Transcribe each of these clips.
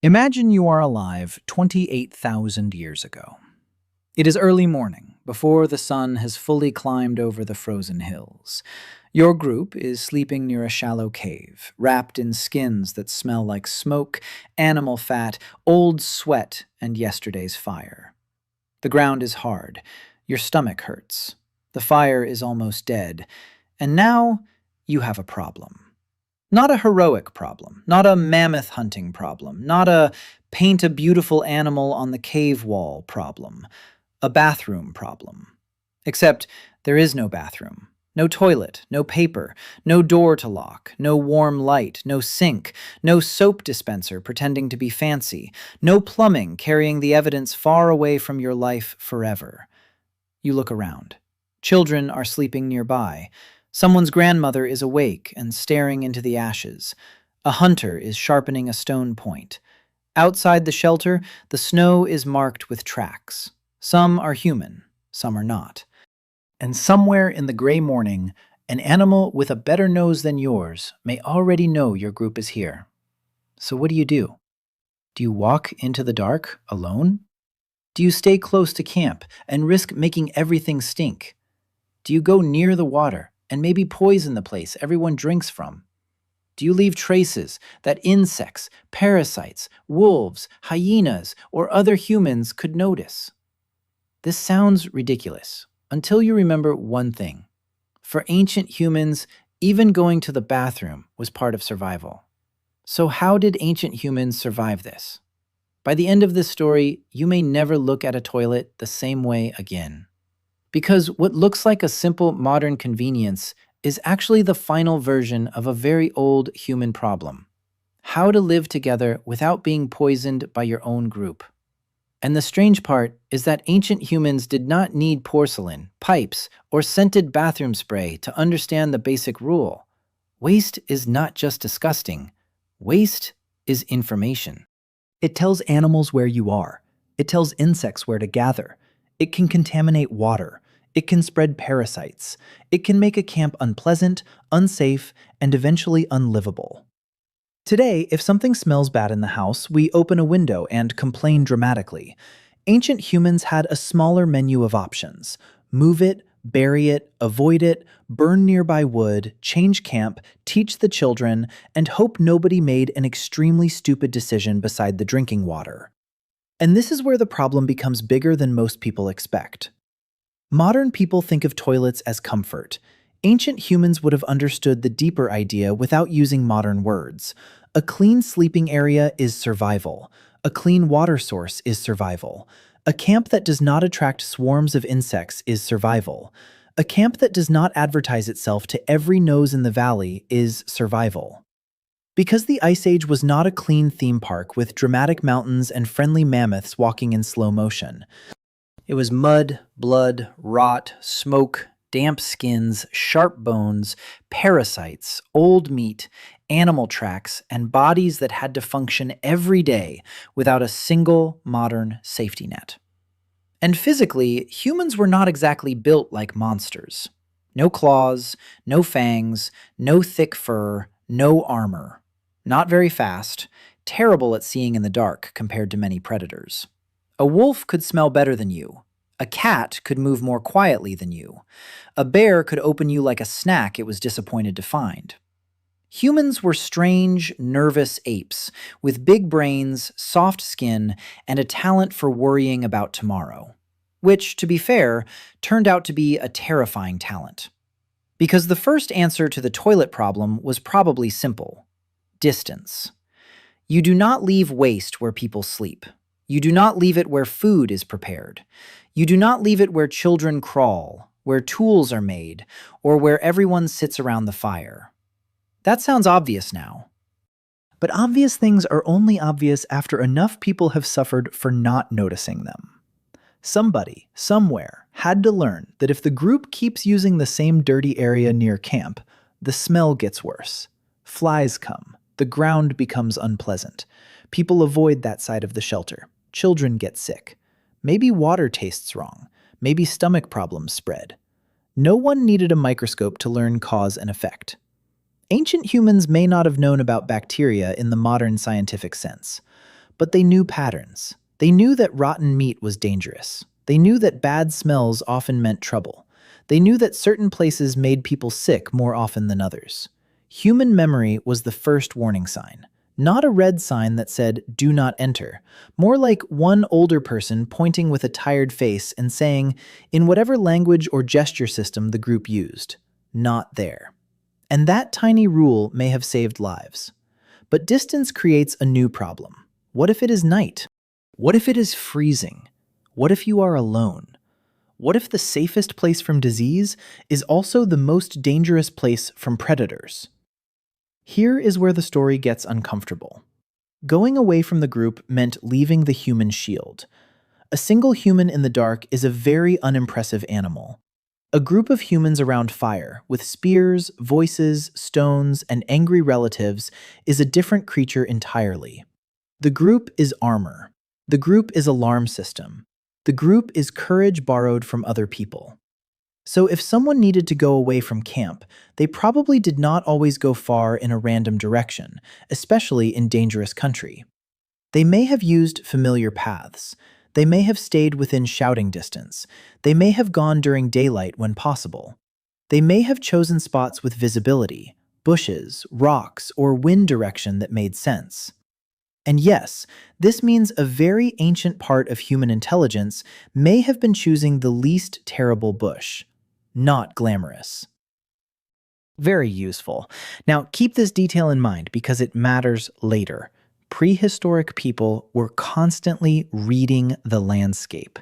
Imagine you are alive 28,000 years ago. It is early morning, before the sun has fully climbed over the frozen hills. Your group is sleeping near a shallow cave, wrapped in skins that smell like smoke, animal fat, old sweat, and yesterday's fire. The ground is hard. Your stomach hurts. The fire is almost dead. And now you have a problem. Not a heroic problem, not a mammoth hunting problem, not a paint a beautiful animal on the cave wall problem, a bathroom problem. Except there is no bathroom, no toilet, no paper, no door to lock, no warm light, no sink, no soap dispenser pretending to be fancy, no plumbing carrying the evidence far away from your life forever. You look around. Children are sleeping nearby. Someone's grandmother is awake and staring into the ashes. A hunter is sharpening a stone point. Outside the shelter, the snow is marked with tracks. Some are human, some are not. And somewhere in the gray morning, an animal with a better nose than yours may already know your group is here. So what do? Do you walk into the dark alone? Do you stay close to camp and risk making everything stink? Do you go near the water and maybe poison the place everyone drinks from? Do you leave traces that insects, parasites, wolves, hyenas, or other humans could notice? This sounds ridiculous until you remember one thing. For ancient humans, even going to the bathroom was part of survival. So how did ancient humans survive this? By the end of this story, you may never look at a toilet the same way again. Because what looks like a simple modern convenience is actually the final version of a very old human problem: how to live together without being poisoned by your own group. And the strange part is that ancient humans did not need porcelain, pipes, or scented bathroom spray to understand the basic rule. Waste is not just disgusting. Waste is information. It tells animals where you are. It tells insects where to gather. It can contaminate water. It can spread parasites. It can make a camp unpleasant, unsafe, and eventually unlivable. Today, if something smells bad in the house, we open a window and complain dramatically. Ancient humans had a smaller menu of options: move it, bury it, avoid it, burn nearby wood, change camp, teach the children, and hope nobody made an extremely stupid decision beside the drinking water. And this is where the problem becomes bigger than most people expect. Modern people think of toilets as comfort. Ancient humans would have understood the deeper idea without using modern words. A clean sleeping area is survival. A clean water source is survival. A camp that does not attract swarms of insects is survival. A camp that does not advertise itself to every nose in the valley is survival. Because the Ice Age was not a clean theme park with dramatic mountains and friendly mammoths walking in slow motion. It was mud, blood, rot, smoke, damp skins, sharp bones, parasites, old meat, animal tracks, and bodies that had to function every day without a single modern safety net. And physically, humans were not exactly built like monsters. No claws, no fangs, no thick fur, no armor. Not very fast, terrible at seeing in the dark compared to many predators. A wolf could smell better than you. A cat could move more quietly than you. A bear could open you like a snack it was disappointed to find. Humans were strange, nervous apes with big brains, soft skin, and a talent for worrying about tomorrow. Which, to be fair, turned out to be a terrifying talent. Because the first answer to the toilet problem was probably simple: distance. You do not leave waste where people sleep. You do not leave it where food is prepared. You do not leave it where children crawl, where tools are made, or where everyone sits around the fire. That sounds obvious now. But obvious things are only obvious after enough people have suffered for not noticing them. Somebody, somewhere, had to learn that if the group keeps using the same dirty area near camp, the smell gets worse. Flies come. The ground becomes unpleasant. People avoid that side of the shelter. Children get sick. Maybe water tastes wrong. Maybe stomach problems spread. No one needed a microscope to learn cause and effect. Ancient humans may not have known about bacteria in the modern scientific sense, but they knew patterns. They knew that rotten meat was dangerous. They knew that bad smells often meant trouble. They knew that certain places made people sick more often than others. Human memory was the first warning sign. Not a red sign that said, "Do not enter." More like one older person pointing with a tired face and saying, in whatever language or gesture system the group used, "Not there." And that tiny rule may have saved lives. But distance creates a new problem. What if it is night? What if it is freezing? What if you are alone? What if the safest place from disease is also the most dangerous place from predators? Here is where the story gets uncomfortable. Going away from the group meant leaving the human shield. A single human in the dark is a very unimpressive animal. A group of humans around fire, with spears, voices, stones, and angry relatives, is a different creature entirely. The group is armor. The group is alarm system. The group is courage borrowed from other people. So if someone needed to go away from camp, they probably did not always go far in a random direction, especially in dangerous country. They may have used familiar paths. They may have stayed within shouting distance. They may have gone during daylight when possible. They may have chosen spots with visibility, bushes, rocks, or wind direction that made sense. And yes, this means a very ancient part of human intelligence may have been choosing the least terrible bush. Not glamorous. Very useful. Now, keep this detail in mind because it matters later. Prehistoric people were constantly reading the landscape.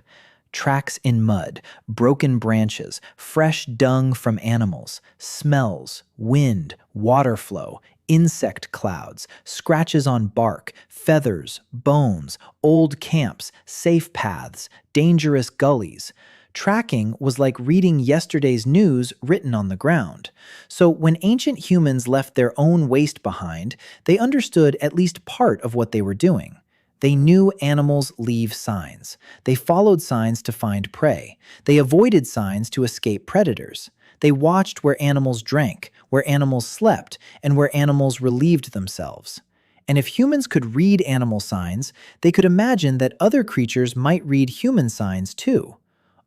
Tracks in mud, broken branches, fresh dung from animals, smells, wind, water flow, insect clouds, scratches on bark, feathers, bones, old camps, safe paths, dangerous gullies. Tracking was like reading yesterday's news written on the ground. So when ancient humans left their own waste behind, they understood at least part of what they were doing. They knew animals leave signs. They followed signs to find prey. They avoided signs to escape predators. They watched where animals drank, where animals slept, and where animals relieved themselves. And if humans could read animal signs, they could imagine that other creatures might read human signs too.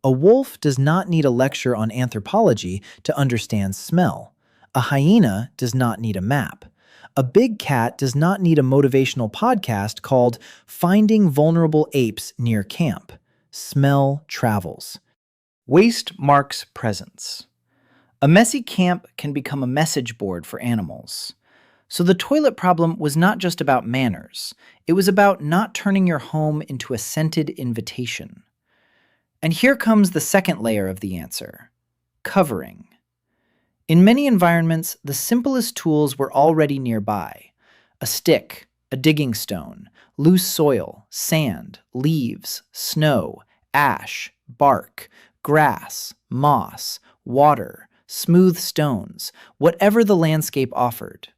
A wolf does not need a lecture on anthropology to understand smell. A hyena does not need a map. A big cat does not need a motivational podcast called Finding Vulnerable Apes Near Camp. Smell travels. Waste marks presence. A messy camp can become a message board for animals. So the toilet problem was not just about manners. It was about not turning your home into a scented invitation. And here comes the second layer of the answer: covering. In many environments, the simplest tools were already nearby. A stick, a digging stone, loose soil, sand, leaves, snow, ash, bark, grass, moss, water, smooth stones, whatever the landscape offered.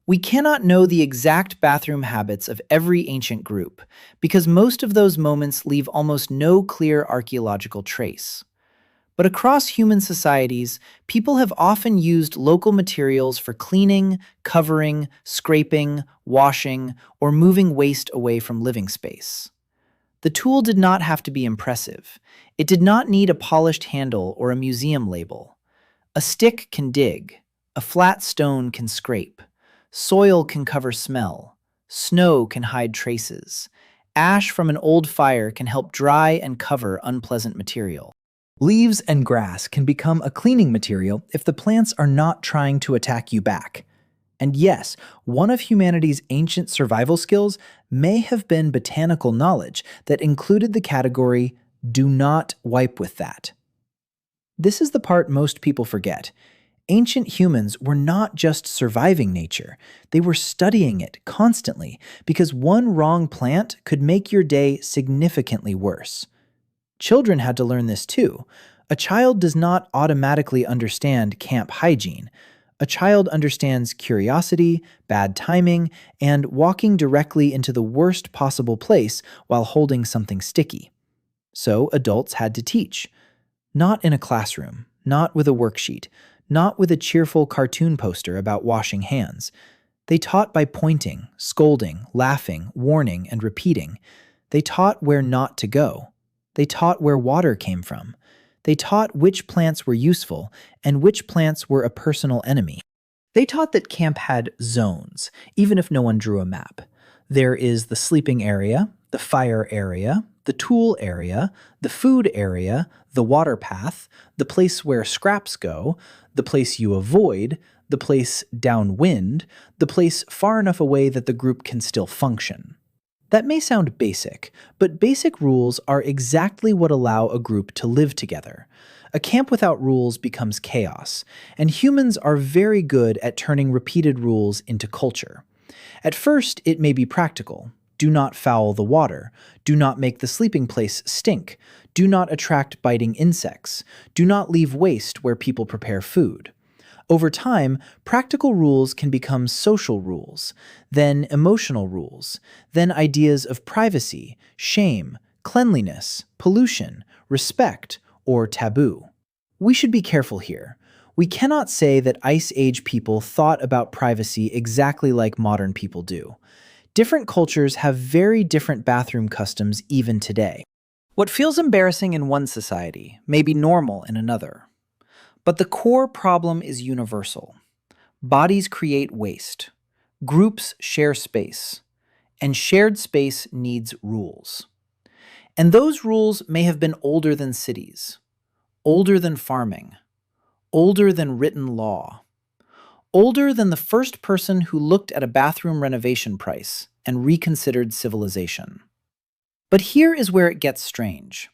We cannot know the exact bathroom habits of every ancient group, because most of those moments leave almost no clear archaeological trace. But across human societies, people have often used local materials for cleaning, covering, scraping, washing, or moving waste away from living space. The tool did not have to be impressive. It did not need a polished handle or a museum label. A stick can dig. A flat stone can scrape. Soil can cover smell. Snow can hide traces. Ash from an old fire can help dry and cover unpleasant material. Leaves and grass can become a cleaning material if the plants are not trying to attack you back. And yes, one of humanity's ancient survival skills may have been botanical knowledge that included the category, "do not wipe with that." This is the part most people forget. Ancient humans were not just surviving nature, they were studying it constantly because one wrong plant could make your day significantly worse. Children had to learn this too. A child does not automatically understand camp hygiene. A child understands curiosity, bad timing, and walking directly into the worst possible place while holding something sticky. So adults had to teach. Not in a classroom, not with a worksheet, not with a cheerful cartoon poster about washing hands. They taught by pointing, scolding, laughing, warning, and repeating. They taught where not to go. They taught where water came from. They taught which plants were useful and which plants were a personal enemy. They taught that camp had zones, even if no one drew a map. There is the sleeping area, the fire area, the tool area, the food area, the water path, the place where scraps go, the place you avoid, the place downwind, the place far enough away that the group can still function. That may sound basic, but basic rules are exactly what allow a group to live together. A camp without rules becomes chaos, and humans are very good at turning repeated rules into culture. At first, it may be practical. Do not foul the water. Do not make the sleeping place stink. Do not attract biting insects. Do not leave waste where people prepare food. Over time, practical rules can become social rules, then emotional rules, then ideas of privacy, shame, cleanliness, pollution, respect, or taboo. We should be careful here. We cannot say that Ice Age people thought about privacy exactly like modern people do. Different cultures have very different bathroom customs even today. What feels embarrassing in one society may be normal in another. But the core problem is universal. Bodies create waste. Groups share space. And shared space needs rules. And those rules may have been older than cities, older than farming, older than written law, older than the first person who looked at a bathroom renovation price and reconsidered civilization. But here is where it gets strange.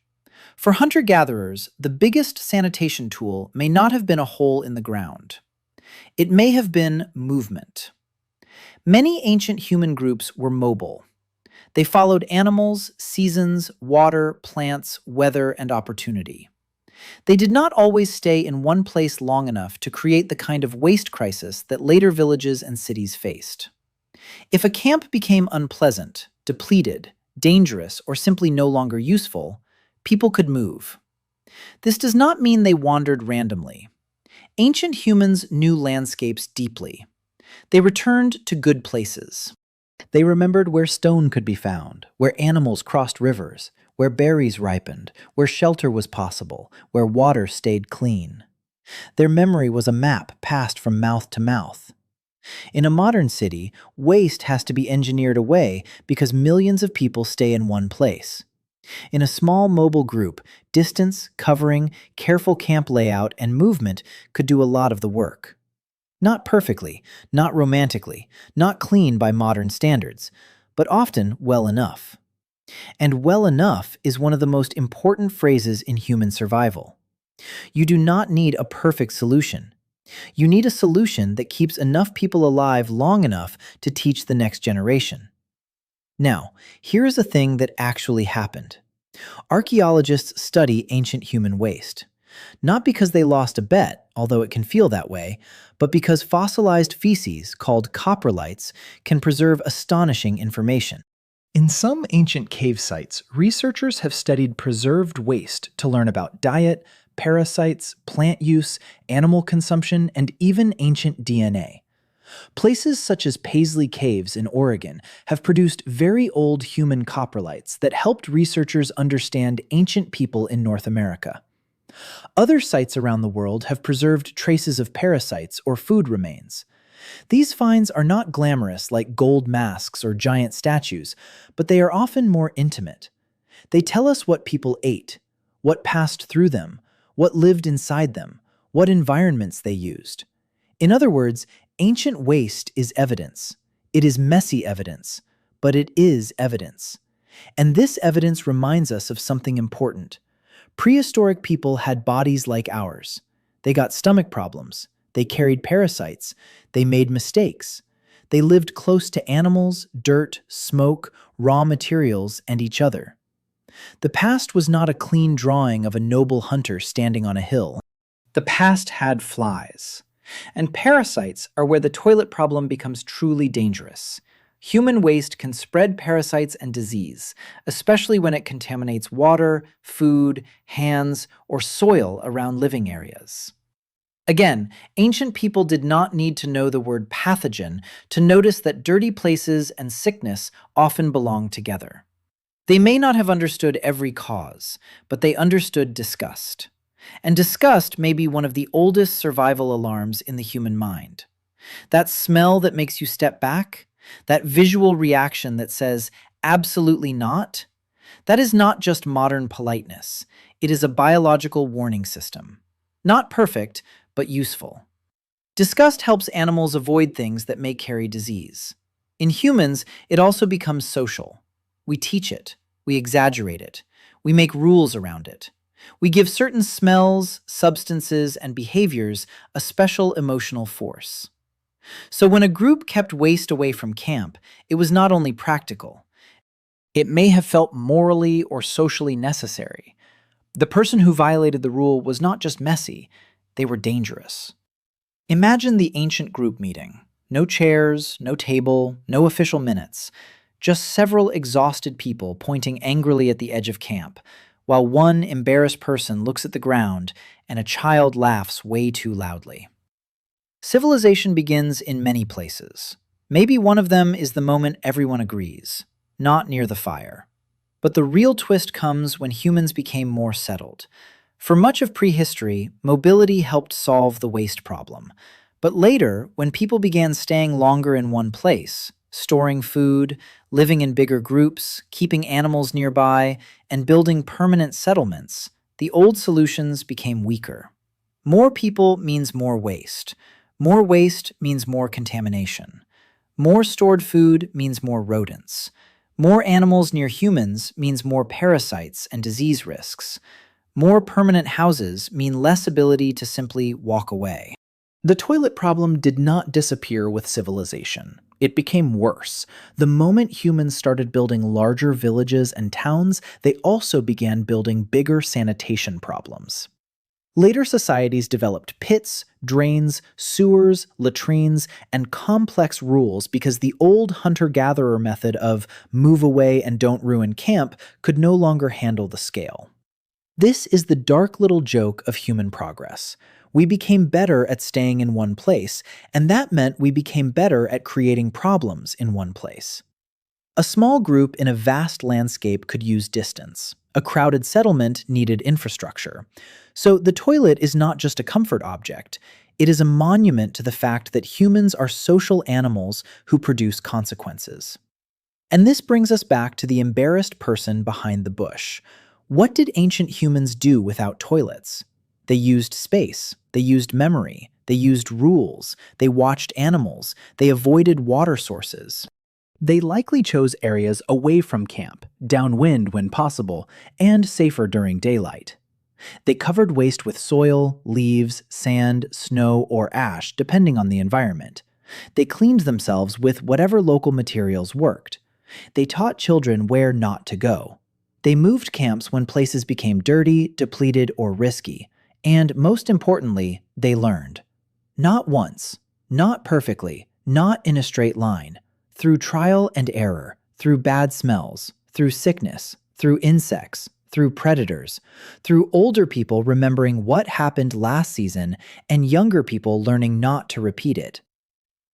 For hunter-gatherers, the biggest sanitation tool may not have been a hole in the ground. It may have been movement. Many ancient human groups were mobile. They followed animals, seasons, water, plants, weather, and opportunity. They did not always stay in one place long enough to create the kind of waste crisis that later villages and cities faced. If a camp became unpleasant, depleted, dangerous, or simply no longer useful, people could move. This does not mean they wandered randomly. Ancient humans knew landscapes deeply. They returned to good places. They remembered where stone could be found, where animals crossed rivers, where berries ripened, where shelter was possible, where water stayed clean. Their memory was a map passed from mouth to mouth. In a modern city, waste has to be engineered away because millions of people stay in one place. In a small mobile group, distance, covering, careful camp layout, and movement could do a lot of the work. Not perfectly, not romantically, not clean by modern standards, but often well enough. And well enough is one of the most important phrases in human survival. You do not need a perfect solution. You need a solution that keeps enough people alive long enough to teach the next generation. Now, here is a thing that actually happened. Archaeologists study ancient human waste. Not because they lost a bet, although it can feel that way, but because fossilized feces, called coprolites, can preserve astonishing information. In some ancient cave sites, researchers have studied preserved waste to learn about diet, parasites, plant use, animal consumption, and even ancient DNA. Places such as Paisley Caves in Oregon have produced very old human coprolites that helped researchers understand ancient people in North America. Other sites around the world have preserved traces of parasites or food remains. These finds are not glamorous like gold masks or giant statues, but they are often more intimate. They tell us what people ate, what passed through them, what lived inside them, what environments they used. In other words, ancient waste is evidence. It is messy evidence, but it is evidence. And this evidence reminds us of something important. Prehistoric people had bodies like ours. They got stomach problems. They carried parasites. They made mistakes. They lived close to animals, dirt, smoke, raw materials, and each other. The past was not a clean drawing of a noble hunter standing on a hill. The past had flies. And parasites are where the toilet problem becomes truly dangerous. Human waste can spread parasites and disease, especially when it contaminates water, food, hands, or soil around living areas. Again, ancient people did not need to know the word pathogen to notice that dirty places and sickness often belong together. They may not have understood every cause, but they understood disgust. And disgust may be one of the oldest survival alarms in the human mind. That smell that makes you step back, that visual reaction that says, absolutely not, that is not just modern politeness. It is a biological warning system. Not perfect, but useful. Disgust helps animals avoid things that may carry disease. In humans, it also becomes social. We teach it, we exaggerate it, we make rules around it. We give certain smells, substances, and behaviors a special emotional force. So when a group kept waste away from camp, it was not only practical. It may have felt morally or socially necessary. The person who violated the rule was not just messy, they were dangerous. Imagine the ancient group meeting. No chairs, no table, no official minutes. Just several exhausted people pointing angrily at the edge of camp, while one embarrassed person looks at the ground and a child laughs way too loudly. Civilization begins in many places. Maybe one of them is the moment everyone agrees, not near the fire. But the real twist comes when humans became more settled. For much of prehistory, mobility helped solve the waste problem. But later, when people began staying longer in one place, storing food, living in bigger groups, keeping animals nearby, and building permanent settlements, the old solutions became weaker. More people means more waste. More waste means more contamination. More stored food means more rodents. More animals near humans means more parasites and disease risks. More permanent houses mean less ability to simply walk away. The toilet problem did not disappear with civilization. It became worse. The moment humans started building larger villages and towns, they also began building bigger sanitation problems. Later societies developed pits, drains, sewers, latrines, and complex rules because the old hunter-gatherer method of move away and don't ruin camp could no longer handle the scale. This is the dark little joke of human progress. We became better at staying in one place, and that meant we became better at creating problems in one place. A small group in a vast landscape could use distance. A crowded settlement needed infrastructure. So the toilet is not just a comfort object. It is a monument to the fact that humans are social animals who produce consequences. And this brings us back to the embarrassed person behind the bush. What did ancient humans do without toilets? They used space. They used memory. They used rules. They watched animals. They avoided water sources. They likely chose areas away from camp, downwind when possible, and safer during daylight. They covered waste with soil, leaves, sand, snow, or ash, depending on the environment. They cleaned themselves with whatever local materials worked. They taught children where not to go. They moved camps when places became dirty, depleted, or risky. And most importantly, they learned. Not once, not perfectly, not in a straight line. Through trial and error, through bad smells, through sickness, through insects, through predators, through older people remembering what happened last season and younger people learning not to repeat it.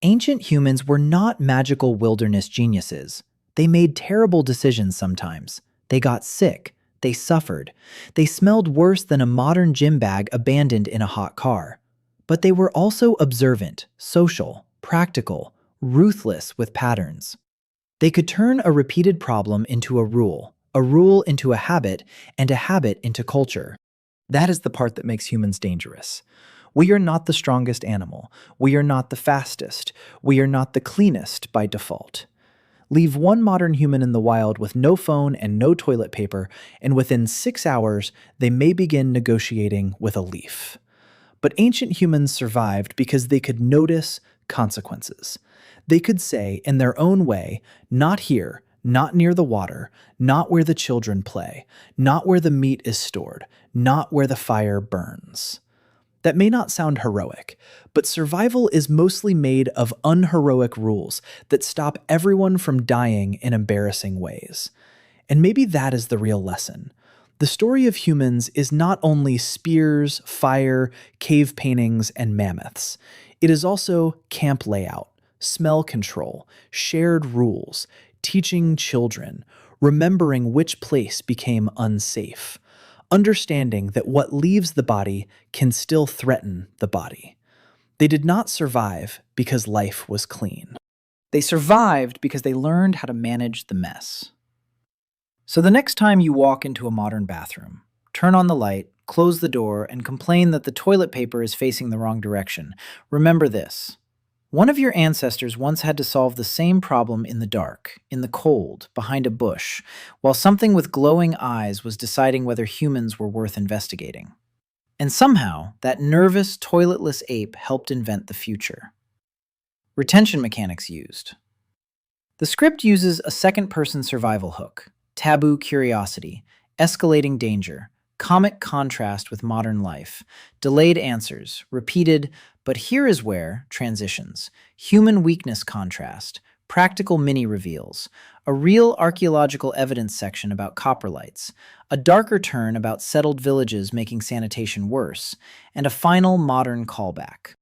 Ancient humans were not magical wilderness geniuses. They made terrible decisions sometimes. They got sick. They suffered. They smelled worse than a modern gym bag abandoned in a hot car. But they were also observant, social, practical, ruthless with patterns. They could turn a repeated problem into a rule into a habit, and a habit into culture. That is the part that makes humans dangerous. We are not the strongest animal. We are not the fastest. We are not the cleanest by default. Leave one modern human in the wild with no phone and no toilet paper, and within 6 hours, they may begin negotiating with a leaf. But ancient humans survived because they could notice consequences. They could say, in their own way, not here, not near the water, not where the children play, not where the meat is stored, not where the fire burns. That may not sound heroic, but survival is mostly made of unheroic rules that stop everyone from dying in embarrassing ways. And maybe that is the real lesson. The story of humans is not only spears, fire, cave paintings, and mammoths. It is also camp layout, smell control, shared rules, teaching children, remembering which place became unsafe, understanding that what leaves the body can still threaten the body. They did not survive because life was clean. They survived because they learned how to manage the mess. So the next time you walk into a modern bathroom, turn on the light, close the door, and complain that the toilet paper is facing the wrong direction, remember this. One of your ancestors once had to solve the same problem in the dark, in the cold, behind a bush, while something with glowing eyes was deciding whether humans were worth investigating. And somehow, that nervous, toiletless ape helped invent the future. Retention mechanics used. The script uses a second-person survival hook, taboo curiosity, escalating danger, comic contrast with modern life, delayed answers, repeated, but here is where, transitions, human weakness contrast, practical mini-reveals, a real archaeological evidence section about coprolites, a darker turn about settled villages making sanitation worse, and a final modern callback.